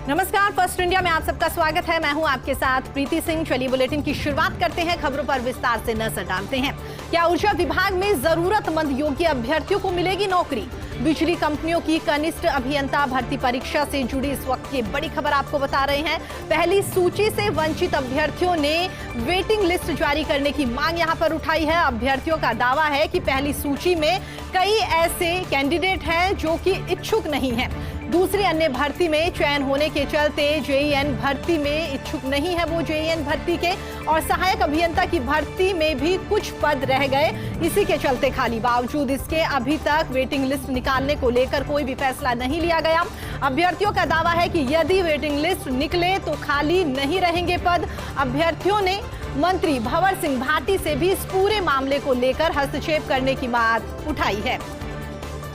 नमस्कार, first India में आप सबका स्वागत है। मैं हूं आपके साथ प्रीति सिंह। चलिए बुलेटिन की शुरुआत करते हैं। खबरों पर विस्तार से नजर डालते हैं। क्या ऊर्जा विभाग में जरूरतमंद योग्य अभ्यर्थियों को मिलेगी नौकरी? बिजली कंपनियों की कनिष्ठ अभियंता भर्ती परीक्षा से जुड़ी इस वक्त की बड़ी खबर आपको बता रहे हैं। पहली सूची से वंचित अभ्यर्थियों ने वेटिंग लिस्ट जारी करने की मांग यहां पर उठाई है। अभ्यर्थियों का दावा है कि पहली सूची में कई ऐसे कैंडिडेट हैं जो कि इच्छुक नहीं हैं। दूसरी अन्य भर्ती में चयन होने के चलते जेईएन भर्ती में इच्छुक नहीं है वो जेईएन भर्ती के, और सहायक अभियंता की भर्ती में भी कुछ पद रह गए, इसी के चलते खाली। बावजूद इसके अभी तक वेटिंग लिस्ट निकालने को लेकर कोई भी फैसला नहीं लिया गया। अभ्यर्थियों का दावा है कि यदि वेटिंग लिस्ट निकले तो खाली नहीं रहेंगे पद। अभ्यर्थियों ने मंत्री भंवर सिंह भाटी से भी इस पूरे मामले को लेकर हस्तक्षेप करने की बात उठाई है।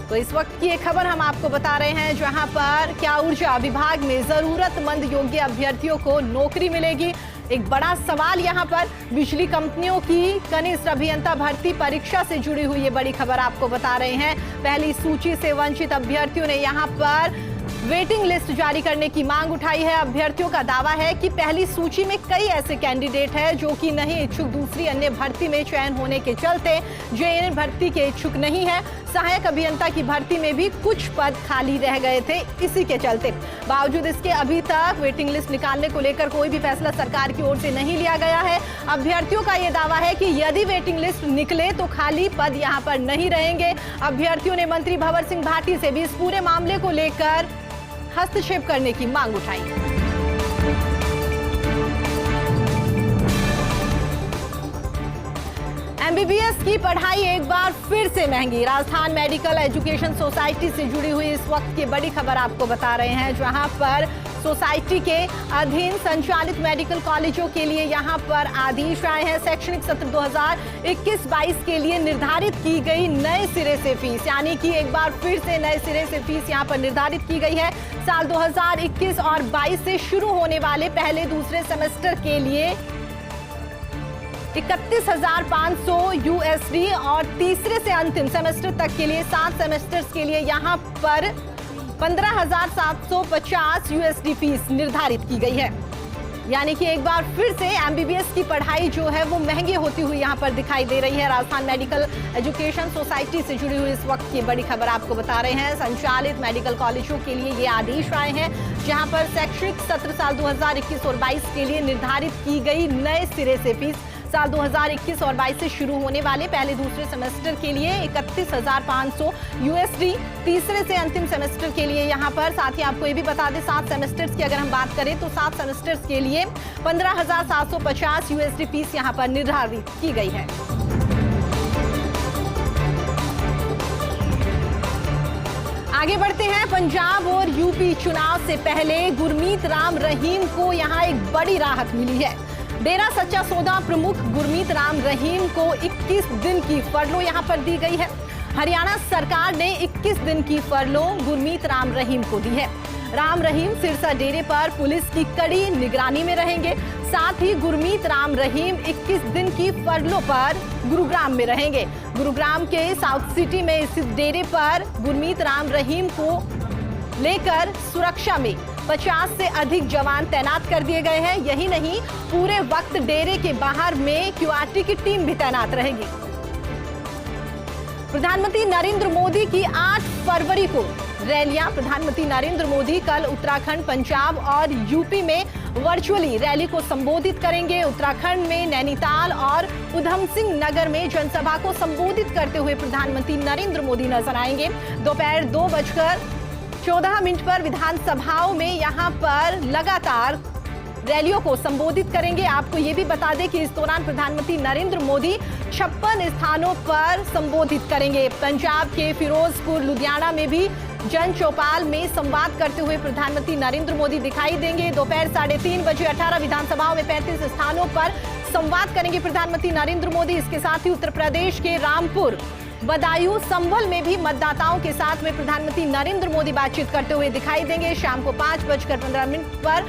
तो इस वक्त की एक खबर हम आपको बता रहे हैं, जहां पर क्या ऊर्जा विभाग में जरूरतमंद योग्य अभ्यर्थियों को नौकरी मिलेगी? एक बड़ा सवाल यहां पर। बिजली कंपनियों की कनिष्ठ अभियंता भर्ती परीक्षा से जुड़ी हुई ये बड़ी खबर आपको बता रहे हैं। पहली सूची से वंचित अभ्यर्थियों ने यहां पर वेटिंग लिस्ट जारी करने की मांग उठाई है। अभ्यर्थियों का दावा है कि पहली सूची में कई ऐसे कैंडिडेट हैं जो कि नहीं इच्छुक, दूसरी अन्य भर्ती में चयन होने के चलते जेईएन भर्ती के इच्छुक नहीं है। सहायक अभियंता की भर्ती में भी कुछ पद खाली रह गए थे, इसी के चलते। बावजूद इसके अभी तक वेटिंग लिस्ट निकालने को लेकर कोई भी फैसला सरकार की ओर से नहीं लिया गया है। अभ्यर्थियों का ये दावा है कि यदि वेटिंग लिस्ट निकले तो खाली पद यहाँ पर नहीं रहेंगे। अभ्यर्थियों ने मंत्री भंवर सिंह भाटी से भी इस पूरे मामले को लेकर हस्तक्षेप करने की मांग उठाई। एमबीबीएस की पढ़ाई एक बार फिर से महंगी। राजस्थान मेडिकल एजुकेशन सोसाइटी से जुड़ी हुई इस वक्त की बड़ी खबर आपको बता रहे हैं, जहां पर सोसाइटी के अधीन संचालित मेडिकल कॉलेजों के लिए यहां पर आदेश आए हैं। शैक्षणिक सत्र 2021-22 के लिए निर्धारित की गई नए सिरे से फीस, यानी कि एक बार फिर से नए सिरे से फीस यहां पर निर्धारित की गई है। साल 2021 और 22 से शुरू होने वाले पहले दूसरे सेमेस्टर के लिए 31,500 USD और तीसरे से अंतिम सेमेस्टर तक के लिए 7 सेमेस्टर्स के लिए यहां पर 15,750 USD फीस निर्धारित की गई है। यानी कि एक बार फिर से एमबीबीएस की पढ़ाई जो है वो महंगी होती हुई यहाँ पर दिखाई दे रही है। राजस्थान मेडिकल एजुकेशन सोसाइटी से जुड़ी हुई इस वक्त की बड़ी खबर आपको बता रहे हैं। संचालित मेडिकल कॉलेजों के लिए ये आदेश आए हैं, जहां पर शैक्षणिक सत्र साल 2021 और 22 के लिए निर्धारित की गई नए सिरे से फीस साल 2021 और 22 से शुरू होने वाले पहले दूसरे सेमेस्टर के लिए 31,500 USD, तीसरे से अंतिम सेमेस्टर के लिए यहाँ पर। साथ ही आपको ये भी बता दें, 7 सेमेस्टर्स की अगर हम बात करें तो 7 सेमेस्टर्स के लिए 15,750 USD फीस यहाँ पर निर्धारित की गई है। आगे बढ़ते हैं। पंजाब और यूपी चुनाव से पहले गुरमीत राम रहीम को यहाँ एक बड़ी राहत मिली है। डेरा सच्चा सौदा प्रमुख गुरमीत राम रहीम को 21 दिन की फरलो यहां पर दी गई है। हरियाणा सरकार ने 21 दिन की फरलो गुरमीत राम रहीम को दी है। राम रहीम सिरसा डेरे पर पुलिस की कड़ी निगरानी में रहेंगे। साथ ही गुरमीत राम रहीम 21 दिन की फरलो पर गुरुग्राम में रहेंगे। गुरुग्राम के साउथ सिटी में स्थित डेरे पर गुरमीत राम रहीम को लेकर सुरक्षा में 50 से अधिक जवान तैनात कर दिए गए हैं। यही नहीं, पूरे वक्त डेरे के बाहर में क्यूआरटी की टीम भी तैनात रहेगी। प्रधानमंत्री नरेंद्र मोदी की 8 फरवरी को रैलियां। प्रधानमंत्री नरेंद्र मोदी कल उत्तराखंड, पंजाब और यूपी में वर्चुअली रैली को संबोधित करेंगे। उत्तराखंड में नैनीताल और उधम सिंह नगर में जनसभा को संबोधित करते हुए प्रधानमंत्री नरेंद्र मोदी नजर आएंगे। दोपहर 2:14 पर विधानसभाओं में यहां पर लगातार रैलियों को संबोधित करेंगे। आपको ये भी बता दें कि इस दौरान प्रधानमंत्री नरेंद्र मोदी 56 स्थानों पर संबोधित करेंगे। पंजाब के फिरोजपुर, लुधियाना में भी जन चौपाल में संवाद करते हुए प्रधानमंत्री नरेंद्र मोदी दिखाई देंगे। दोपहर 3:30 बजे 18 विधानसभाओं में 35 स्थानों पर संवाद करेंगे प्रधानमंत्री नरेंद्र मोदी। इसके साथ ही उत्तर प्रदेश के रामपुर, बदायूं, संभल में भी मतदाताओं के साथ में प्रधानमंत्री नरेंद्र मोदी बातचीत करते हुए दिखाई देंगे। शाम को 5:15 पर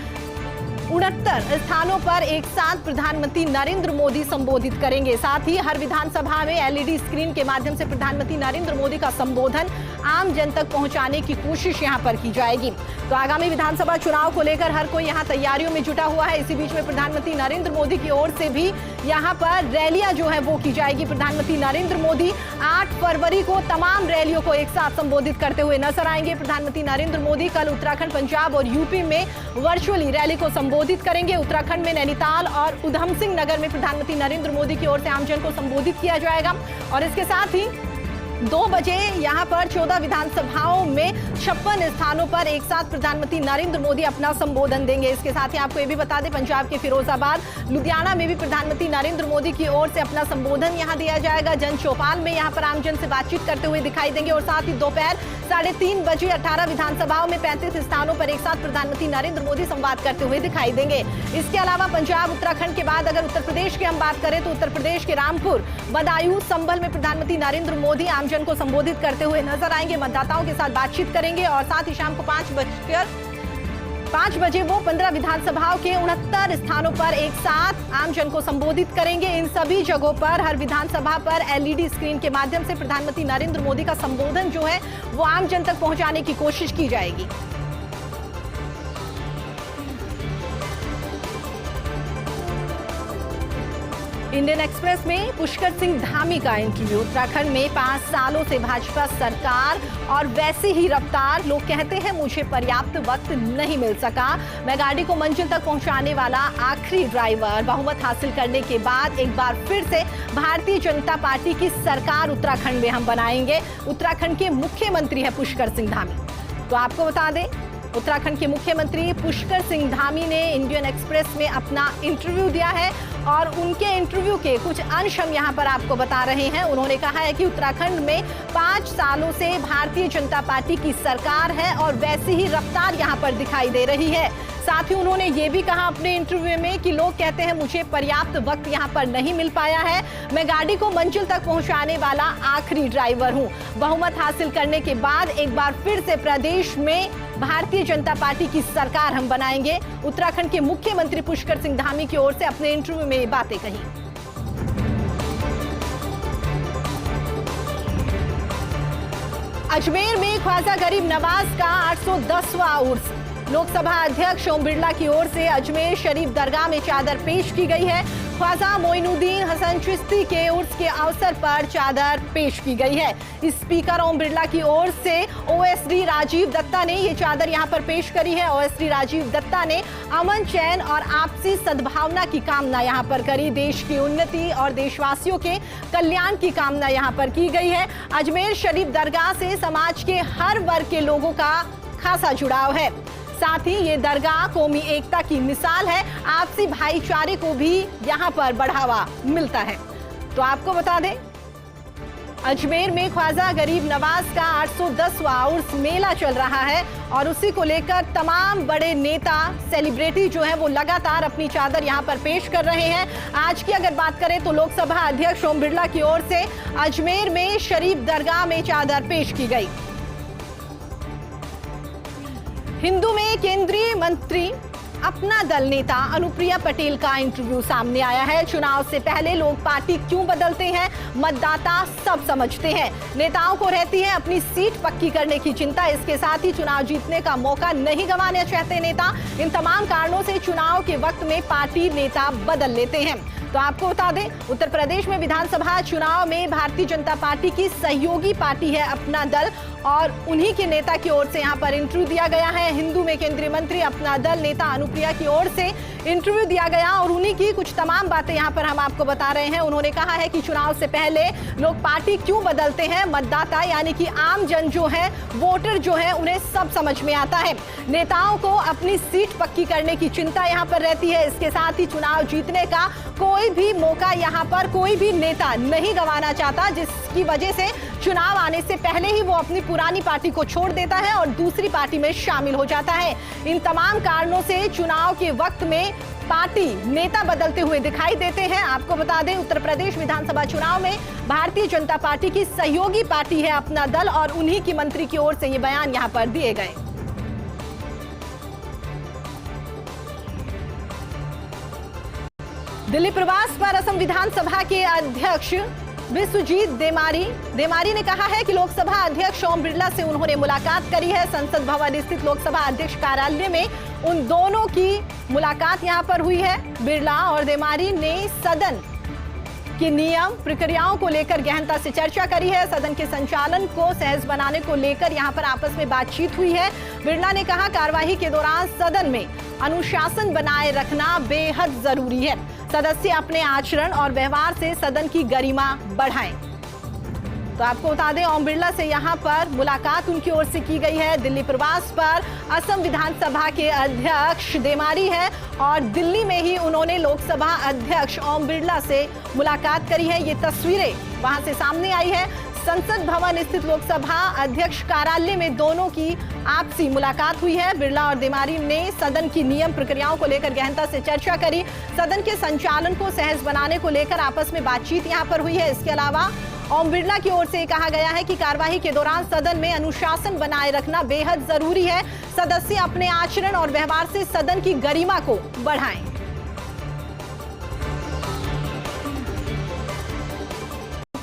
69 स्थानों पर एक साथ प्रधानमंत्री नरेंद्र मोदी संबोधित करेंगे। साथ ही हर विधानसभा में एलईडी स्क्रीन के माध्यम से प्रधानमंत्री नरेंद्र मोदी का संबोधन आम जन तक पहुंचाने की कोशिश यहां पर की जाएगी। तो आगामी विधानसभा चुनाव को लेकर हर कोई यहां तैयारियों में जुटा हुआ है। इसी बीच में प्रधानमंत्री नरेंद्र मोदी की ओर से भी यहां पर रैलियां जो है वो की जाएगी। प्रधानमंत्री नरेंद्र मोदी 8 फरवरी को तमाम रैलियों को एक साथ संबोधित करते हुए नजर आएंगे। प्रधानमंत्री नरेंद्र मोदी कल उत्तराखंड, पंजाब और यूपी में वर्चुअली रैली को संबोधित करेंगे। उत्तराखंड में नैनीताल और उधम सिंह नगर में प्रधानमंत्री नरेंद्र मोदी की ओर से आमजन को संबोधित किया जाएगा। और इसके साथ ही 2 बजे यहां पर 14 विधानसभाओं में 56 स्थानों पर एक साथ प्रधानमंत्री नरेंद्र मोदी अपना संबोधन देंगे। इसके साथ ही आपको ये भी बता दें, पंजाब के फिरोजाबाद, लुधियाना में भी प्रधानमंत्री नरेंद्र मोदी की ओर से अपना संबोधन यहां दिया जाएगा। जन चौपाल में यहां पर आमजन से बातचीत करते हुए दिखाई देंगे। और साथ ही दोपहर 3:30 बजे 18 विधानसभाओं में 35 स्थानों पर एक साथ प्रधानमंत्री नरेंद्र मोदी संवाद करते हुए दिखाई देंगे। इसके अलावा पंजाब, उत्तराखंड के बाद अगर उत्तर प्रदेश की हम बात करें तो उत्तर प्रदेश के रामपुर, बदायूं, संभल में प्रधानमंत्री नरेंद्र मोदी आमजन को संबोधित करते हुए नजर आएंगे। मतदाताओं के साथ बातचीत करेंगे और साथ ही शाम को 5 बजे वो 15 विधानसभाओं के 69 स्थानों पर एक साथ आमजन को संबोधित करेंगे। इन सभी जगहों पर हर विधानसभा पर LED स्क्रीन के माध्यम से प्रधानमंत्री नरेंद्र मोदी का संबोधन जो है वो आमजन तक पहुंचाने की कोशिश की जाएगी। इंडियन एक्सप्रेस में पुष्कर सिंह धामी का इंटरव्यू। उत्तराखंड में 5 सालों से भाजपा सरकार और वैसी ही रफ्तार। लोग कहते हैं मुझे पर्याप्त वक्त नहीं मिल सका, मैं गाड़ी को मंजिल तक पहुंचाने वाला आखिरी ड्राइवर। बहुमत हासिल करने के बाद एक बार फिर से भारतीय जनता पार्टी की सरकार उत्तराखंड में हम बनाएंगे। उत्तराखंड के मुख्यमंत्री है पुष्कर सिंह धामी। तो आपको बता दें, उत्तराखंड के मुख्यमंत्री पुष्कर सिंह धामी ने इंडियन एक्सप्रेस में अपना इंटरव्यू दिया है और उनके इंटरव्यू के कुछ अंश हम यहां पर आपको बता रहे हैं। उन्होंने कहा है कि उत्तराखंड में 5 सालों से भारतीय जनता पार्टी की सरकार है और वैसी ही रफ्तार यहां पर दिखाई दे रही है। साथ ही उन्होंने ये भी कहा अपने इंटरव्यू में कि लोग कहते हैं मुझे पर्याप्त वक्त यहां पर नहीं मिल पाया है, मैं गाड़ी को मंजिल तक पहुंचाने वाला आखिरी ड्राइवर हूं। बहुमत हासिल करने के बाद एक बार फिर से प्रदेश में भारतीय जनता पार्टी की सरकार हम बनाएंगे। उत्तराखंड के मुख्यमंत्री पुष्कर सिंह धामी की ओर से अपने इंटरव्यू में ये बातें कही। अजमेर में ख्वाजा गरीब नवाज का 810वां उर्स। लोकसभा अध्यक्ष ओम बिरला की ओर से अजमेर शरीफ दरगाह में चादर पेश की गई है। ख्वाजा मोइनुद्दीन हसन चिश्ती के उर्स के अवसर पर चादर पेश की गई है। स्पीकर ओम बिरला की ओर से OSD राजीव दत्ता ने ये चादर यहां पर पेश करी है। OSD राजीव दत्ता ने अमन, चैन और आपसी सद्भावना की कामना यहां पर करी। देश की उन्नति और देशवासियों के कल्याण की कामना यहां पर की गई है। अजमेर शरीफ दरगाह से समाज के हर वर्ग के लोगों का खासा जुड़ाव है। साथ ही ये दरगाह कौमी एकता की मिसाल है। आपसी भाईचारे को भी यहाँ पर बढ़ावा मिलता है। तो आपको बता दें, अजमेर में ख्वाजा गरीब नवाज का 810वां उर्स मेला चल रहा है और उसी को लेकर तमाम बड़े नेता, सेलिब्रिटी जो है वो लगातार अपनी चादर यहाँ पर पेश कर रहे हैं। आज की अगर बात करें तो लोकसभा अध्यक्ष ओम बिरला की ओर से अजमेर में शरीफ दरगाह में चादर पेश की गई। हिंदू में केंद्रीय मंत्री अपना दल नेता अनुप्रिया पटेल का इंटरव्यू सामने आया है। चुनाव से पहले लोग पार्टी क्यों बदलते हैं, मतदाता सब समझते हैं। नेताओं को रहती है अपनी सीट पक्की करने की चिंता। इसके साथ ही चुनाव जीतने का मौका नहीं गंवाना चाहते नेता। इन तमाम कारणों से चुनाव के वक्त में पार्टी नेता बदल लेते हैं। तो आपको बता दें, उत्तर प्रदेश में विधानसभा चुनाव में भारतीय जनता पार्टी की सहयोगी पार्टी है अपना दल और उन्हीं के नेता की ओर से यहां पर इंटरव्यू दिया गया है। हिंदू में केंद्रीय मंत्री अपना दल नेता अनुप्रिया की ओर से इंटरव्यू दिया गया और उन्हीं की कुछ तमाम बातें यहां पर हम आपको बता रहे हैं। उन्होंने कहा है कि चुनाव से पहले लोग पार्टी क्यों बदलते हैं, मतदाता यानी कि आम जन जो है, वोटर जो है, उन्हें सब समझ में आता है। नेताओं को अपनी सीट पक्की करने की चिंता यहां पर रहती है। इसके साथ ही चुनाव जीतने का कोई भी मौका यहां पर कोई भी नेता नहीं गंवाना चाहता, जिसकी वजह से चुनाव आने से पहले ही वो अपनी पुरानी पार्टी को छोड़ देता है और दूसरी पार्टी में शामिल हो जाता है। इन तमाम कारणों से चुनाव के वक्त में पार्टी नेता बदलते हुए दिखाई देते हैं। आपको बता दें, उत्तर प्रदेश विधानसभा चुनाव में भारतीय जनता पार्टी की सहयोगी पार्टी है अपना दल और उन्हीं की मंत्री की ओर से ये बयान यहां पर दिए गए। दिल्ली प्रवास पर असम विधानसभा के अध्यक्ष विश्वजीत देमारी ने कहा है कि लोकसभा अध्यक्ष ओम बिरला से उन्होंने मुलाकात करी है। संसद भवन स्थित लोकसभा अध्यक्ष कार्यालय में उन दोनों की मुलाकात यहां पर हुई है। बिरला और देमारी ने सदन के नियम प्रक्रियाओं को लेकर गहनता से चर्चा करी है। सदन के संचालन को सहज बनाने को लेकर यहां पर आपस में बातचीत हुई है। बिरला ने कहा, कार्यवाही के दौरान सदन में अनुशासन बनाए रखना बेहद जरूरी है। सदस्य अपने आचरण और व्यवहार से सदन की गरिमा बढ़ाएं। तो आपको बता दें, ओम बिरला से यहां पर मुलाकात उनकी ओर से की गई है। दिल्ली प्रवास पर असम विधानसभा के अध्यक्ष देमारी है और दिल्ली में ही उन्होंने लोकसभा अध्यक्ष ओम बिरला से मुलाकात करी है। ये तस्वीरें वहां से सामने आई है। संसद भवन स्थित लोकसभा अध्यक्ष कार्यालय में दोनों की आपसी मुलाकात हुई है। बिरला और देमारी ने सदन की नियम प्रक्रियाओं को लेकर गहनता से चर्चा करी। सदन के संचालन को सहज बनाने को लेकर आपस में बातचीत यहां पर हुई है। इसके अलावा ओम बिरला की ओर से कहा गया है कि कार्यवाही के दौरान सदन में अनुशासन बनाए रखना बेहद जरूरी है। सदस्य अपने आचरण और व्यवहार से सदन की गरिमा को बढ़ाएं।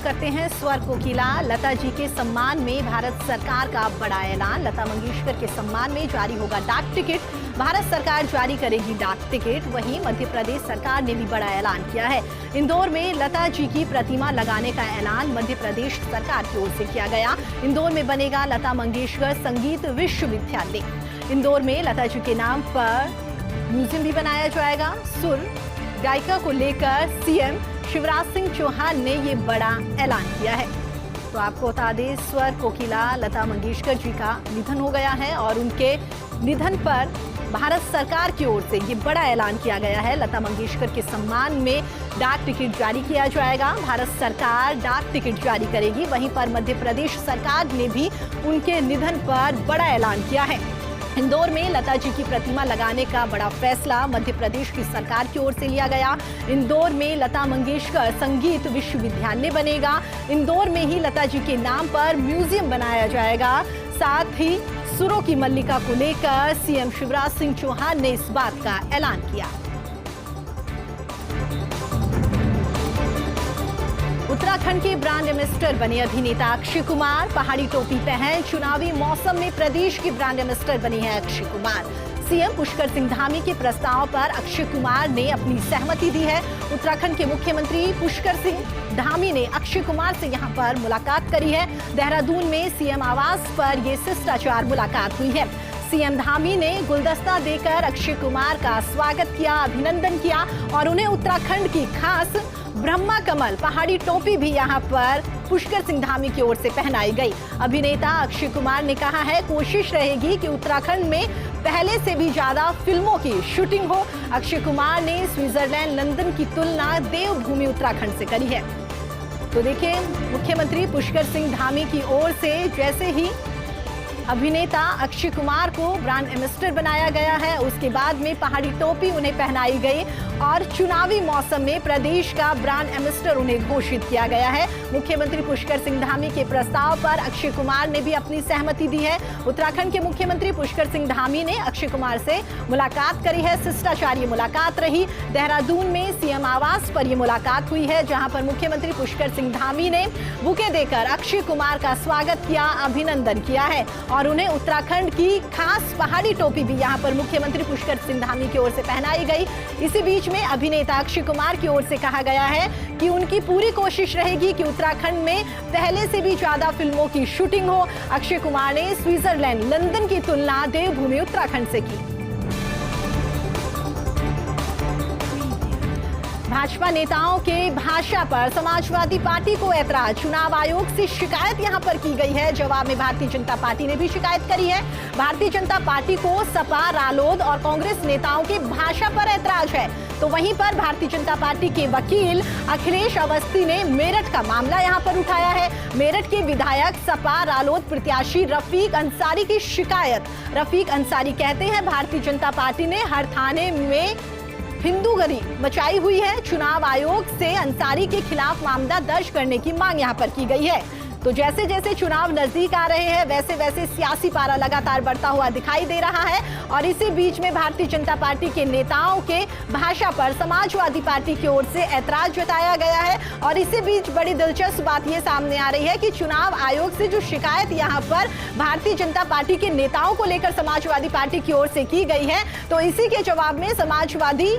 करते हैं स्वर कोकिला। लता जी के सम्मान में भारत सरकार का बड़ा ऐलान। लता मंगेशकर के सम्मान में जारी होगा डाक टिकट। भारत सरकार जारी करेगी डाक टिकट। वहीं मध्य प्रदेश सरकार ने भी बड़ा ऐलान किया है। इंदौर में लता जी की प्रतिमा लगाने का ऐलान मध्य प्रदेश सरकार की ओर से किया गया। इंदौर में बनेगा लता मंगेशकर संगीत विश्वविद्यालय। इंदौर में लता जी के नाम पर म्यूजियम भी बनाया जाएगा। सुर गायिका को लेकर सीएम शिवराज सिंह चौहान ने ये बड़ा ऐलान किया है। तो आपको बता दें, स्वर कोकिला लता मंगेशकर जी का निधन हो गया है और उनके निधन पर भारत सरकार की ओर से ये बड़ा ऐलान किया गया है। लता मंगेशकर के सम्मान में डाक टिकट जारी किया जाएगा। भारत सरकार डाक टिकट जारी करेगी। वहीं पर मध्य प्रदेश सरकार ने भी उनके निधन पर बड़ा ऐलान किया है। इंदौर में लता जी की प्रतिमा लगाने का बड़ा फैसला मध्य प्रदेश की सरकार की ओर से लिया गया। इंदौर में लता मंगेशकर संगीत विश्वविद्यालय बनेगा। इंदौर में ही लता जी के नाम पर म्यूजियम बनाया जाएगा। साथ ही सुरों की मल्लिका को लेकर सीएम शिवराज सिंह चौहान ने इस बात का ऐलान किया। उत्तराखंड के ब्रांड एम्बेसडर बने अभिनेता अक्षय कुमार। पहाड़ी टोपी पहन चुनावी मौसम में प्रदेश के ब्रांड एम्बेसडर बनी है अक्षय कुमार। सीएम पुष्कर सिंह धामी के प्रस्ताव पर अक्षय कुमार ने अपनी सहमति दी है। उत्तराखंड के मुख्यमंत्री पुष्कर सिंह धामी ने अक्षय कुमार से यहां पर मुलाकात करी है। देहरादून में सीएम आवास पर यह शिष्टाचार मुलाकात हुई है। सीएम धामी ने गुलदस्ता देकर अक्षय कुमार का स्वागत किया, अभिनंदन किया और उन्हें उत्तराखंड की खास ब्रह्मा कमल पहाड़ी टोपी भी यहां पर पुष्कर सिंह धामी की ओर से पहनाई गई। अभिनेता अक्षय कुमार ने कहा है, कोशिश रहेगी कि उत्तराखंड में पहले से भी ज्यादा फिल्मों की शूटिंग हो। अक्षय कुमार ने स्विट्जरलैंड लंदन की तुलना देवभूमि उत्तराखंड से करी है। तो देखिए, मुख्यमंत्री पुष्कर सिंह धामी की ओर से जैसे ही अभिनेता अक्षय कुमार को ब्रांड एम्बेसडर बनाया गया है, उसके बाद में पहाड़ी टोपी उन्हें पहनाई गई और चुनावी मौसम में प्रदेश का ब्रांड एम्बेसडर उन्हें घोषित किया गया है। मुख्यमंत्री पुष्कर सिंह धामी के प्रस्ताव पर अक्षय कुमार ने भी अपनी सहमति दी है। उत्तराखंड के मुख्यमंत्री पुष्कर सिंह धामी ने अक्षय कुमार से मुलाकात करी है। शिष्टाचार ये मुलाकात रही। देहरादून में सीएम आवास पर यह मुलाकात हुई है, जहां पर मुख्यमंत्री पुष्कर सिंह धामी ने बुके देकर अक्षय कुमार का स्वागत किया, अभिनंदन किया है और उन्हें उत्तराखंड की खास पहाड़ी टोपी भी यहां पर मुख्यमंत्री पुष्कर सिंह धामी की ओर से पहनाई गई। इसी बीच में अभिनेता अक्षय कुमार की ओर से कहा गया है कि उनकी पूरी कोशिश रहेगी कि उत्तराखंड में पहले से भी ज्यादा फिल्मों की शूटिंग हो। अक्षय कुमार ने स्विट्जरलैंड लंदन की तुलना देवभूमि उत्तराखंड से की। भाजपा नेताओं के भाषा पर समाजवादी पार्टी को ऐतराज। चुनाव आयोग से शिकायत यहां पर की गई है। जवाब में भारतीय जनता पार्टी ने भी शिकायत करी है। भारतीय जनता पार्टी को सपा, रालोद और कांग्रेस नेताओं की भाषा पर ऐतराज है। तो वहीं पर भारतीय जनता पार्टी के वकील अखिलेश अवस्थी ने मेरठ का मामला यहां पर उठाया है। मेरठ के विधायक सपा रालोद प्रत्याशी रफीक अंसारी की शिकायत। रफीक अंसारी कहते हैं, भारतीय जनता पार्टी ने हर थाने में हिंदूगरी मचाई हुई है। चुनाव आयोग से अंसारी के खिलाफ मामला दर्ज करने की मांग यहां पर की गई है। तो जैसे जैसे चुनाव नजदीक आ रहे हैं वैसे वैसे सियासी पारा लगातार बढ़ता हुआ दिखाई दे रहा है और इसी बीच में भारतीय जनता पार्टी के नेताओं के भाषा पर समाजवादी पार्टी की ओर से ऐतराज जताया गया है। और इसी बीच बड़ी दिलचस्प बात यह सामने आ रही है कि चुनाव आयोग से जो शिकायत यहां पर भारतीय जनता पार्टी के नेताओं को लेकर समाजवादी पार्टी की ओर से की गई है, तो इसी के जवाब में समाजवादी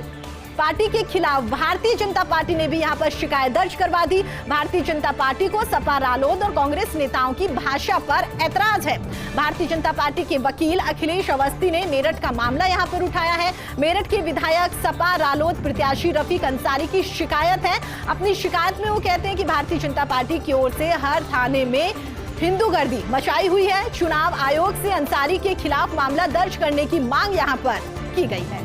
पार्टी के खिलाफ भारतीय जनता पार्टी ने भी यहां पर शिकायत दर्ज करवा दी। भारतीय जनता पार्टी को सपा, रालोद और कांग्रेस नेताओं की भाषा पर ऐतराज है। भारतीय जनता पार्टी के वकील अखिलेश अवस्थी ने मेरठ का मामला यहां पर उठाया है। मेरठ के विधायक सपा रालोद प्रत्याशी रफीक अंसारी की शिकायत है। अपनी शिकायत में वो कहते हैं कि भारतीय जनता पार्टी की ओर से हर थाने में हिंदूगर्दी मचाई हुई है। चुनाव आयोग से अंसारी के खिलाफ मामला दर्ज करने की मांग यहां पर की गई है।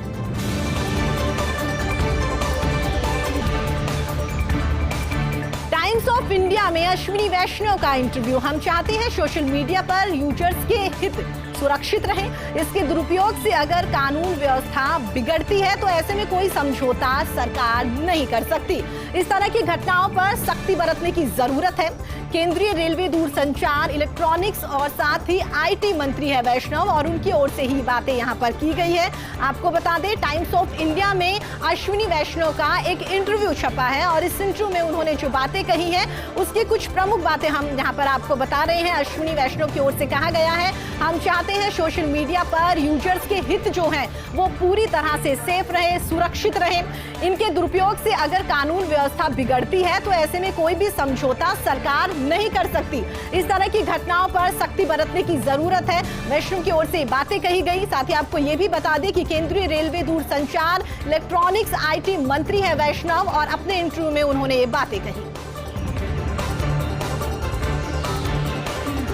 टाइम्स ऑफ इंडिया में अश्विनी वैष्णव का इंटरव्यू। हम चाहते हैं सोशल मीडिया पर यूजर्स के हित सुरक्षित रहे। इसके दुरुपयोग से अगर कानून व्यवस्था बिगड़ती है तो ऐसे में कोई समझौता सरकार नहीं कर सकती। इस तरह की घटनाओं पर सख्ती बरतने की जरूरत है। केंद्रीय रेलवे, दूरसंचार, इलेक्ट्रॉनिक्स और साथ ही आईटी मंत्री है वैष्णव और उनकी ओर से ही बातें यहां पर की गई है। आपको बता दें टाइम्स ऑफ इंडिया में अश्विनी वैष्णव का एक इंटरव्यू छपा है और इस इंटरव्यू में उन्होंने जो बातें कही हैं उसकी कुछ प्रमुख बातें हम यहां पर आपको बता रहे हैं। अश्विनी वैष्णव की ओर से कहा गया है, हम चाहते हैं सोशल मीडिया पर यूजर्स के हित जो हैं वो पूरी तरह से सेफ रहे, सुरक्षित रहे। इनके दुरुपयोग से अगर कानून व्यवस्था बिगड़ती है तो ऐसे में कोई भी समझौता सरकार नहीं कर सकती। इस तरह की घटनाओं पर सख्ती बरतने की जरूरत है। वैष्णव की ओर से बातें कही गई। साथ ही आपको यह भी बता दें कि केंद्रीय रेलवे, दूरसंचार, इलेक्ट्रॉनिक्स, आईटी मंत्री है वैष्णव और अपने इंटरव्यू में उन्होंने ये बातें कही।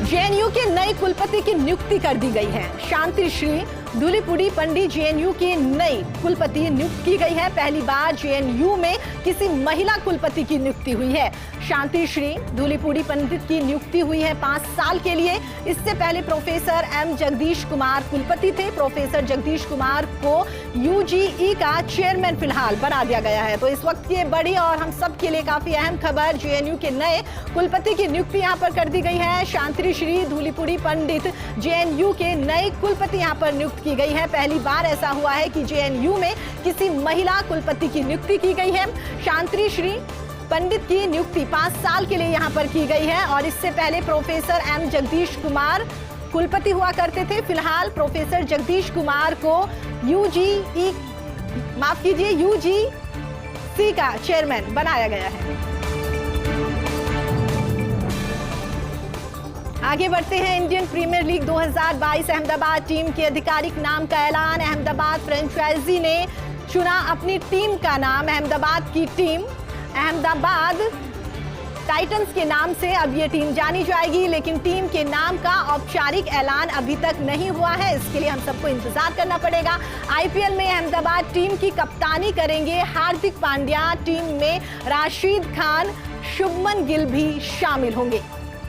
जेएनयू के नए कुलपति की नियुक्ति कर दी गई है। शांति श्री धूलीपुड़ी पंडित जेएनयू की नई कुलपति नियुक्त की गई है। पहली बार जेएनयू में किसी महिला कुलपति की नियुक्ति हुई है। शांति श्री धूलीपुड़ी पंडित की नियुक्ति हुई है 5 साल के लिए। इससे पहले प्रोफेसर एम जगदीश कुमार कुलपति थे। प्रोफेसर जगदीश कुमार को यूजीई का चेयरमैन फिलहाल बना दिया गया है। तो इस वक्त की बड़ी और हम सब के लिए काफी अहम खबर, जेएनयू के नए कुलपति की नियुक्ति यहाँ पर कर दी गई है। शांति श्री धूलीपुड़ी पंडित जेएनयू के नए कुलपति यहाँ पर नियुक्त की गई है। पहली बार ऐसा हुआ है कि जेएनयू में किसी महिला कुलपति की नियुक्ति की गई है। शांति श्री पंडित की नियुक्ति 5 साल के लिए यहाँ पर की गई है और इससे पहले प्रोफेसर एम जगदीश कुमार कुलपति हुआ करते थे। फिलहाल प्रोफेसर जगदीश कुमार को यूजीसी का चेयरमैन बनाया गया है। आगे बढ़ते हैं। Indian Premier League 2022 Ahmedabad team के आधिकारिक नाम का ऐलान। अहमदाबाद फ्रेंचाइजी ने चुना अपनी टीम का नाम। अहमदाबाद की टीम अहमदाबाद टाइटंस के नाम से अब ये टीम जानी जाएगी, लेकिन टीम के नाम का औपचारिक ऐलान अभी तक नहीं हुआ है। इसके लिए हम सबको इंतजार करना पड़ेगा। आईपीएल में अहमदाबाद टीम की कप्तानी करेंगे हार्दिक पांड्या। टीम में राशिद खान, शुभमन गिल भी शामिल होंगे।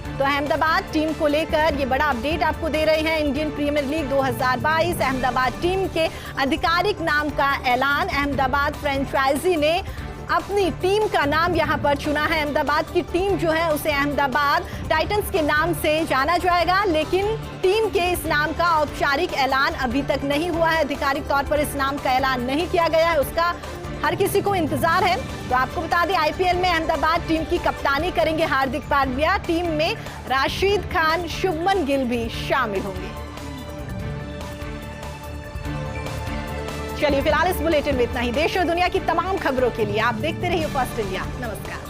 तो अहमदाबाद टीम को लेकर ये बड़ा अपडेट आपको दे रहे हैं। Indian Premier League 2022 Ahmedabad team के आधिकारिक नाम का ऐलान। अहमदाबाद फ्रेंचाइजी ने अपनी टीम का नाम यहां पर चुना है। अहमदाबाद की टीम जो है उसे अहमदाबाद टाइटंस के नाम से जाना जाएगा, लेकिन टीम के इस नाम का औपचारिक ऐलान अभी तक नहीं हुआ है। आधिकारिक तौर पर इस नाम का ऐलान नहीं किया गया है, उसका हर किसी को इंतजार है। तो आपको बता दें आईपीएल में अहमदाबाद टीम की कप्तानी करेंगे हार्दिक पांड्या। टीम में राशिद खान, शुभमन गिल भी शामिल होंगे। चलिए फिलहाल इस बुलेटिन में इतना ही। देश और दुनिया की तमाम खबरों के लिए आप देखते रहिए फर्स्ट इंडिया। नमस्कार।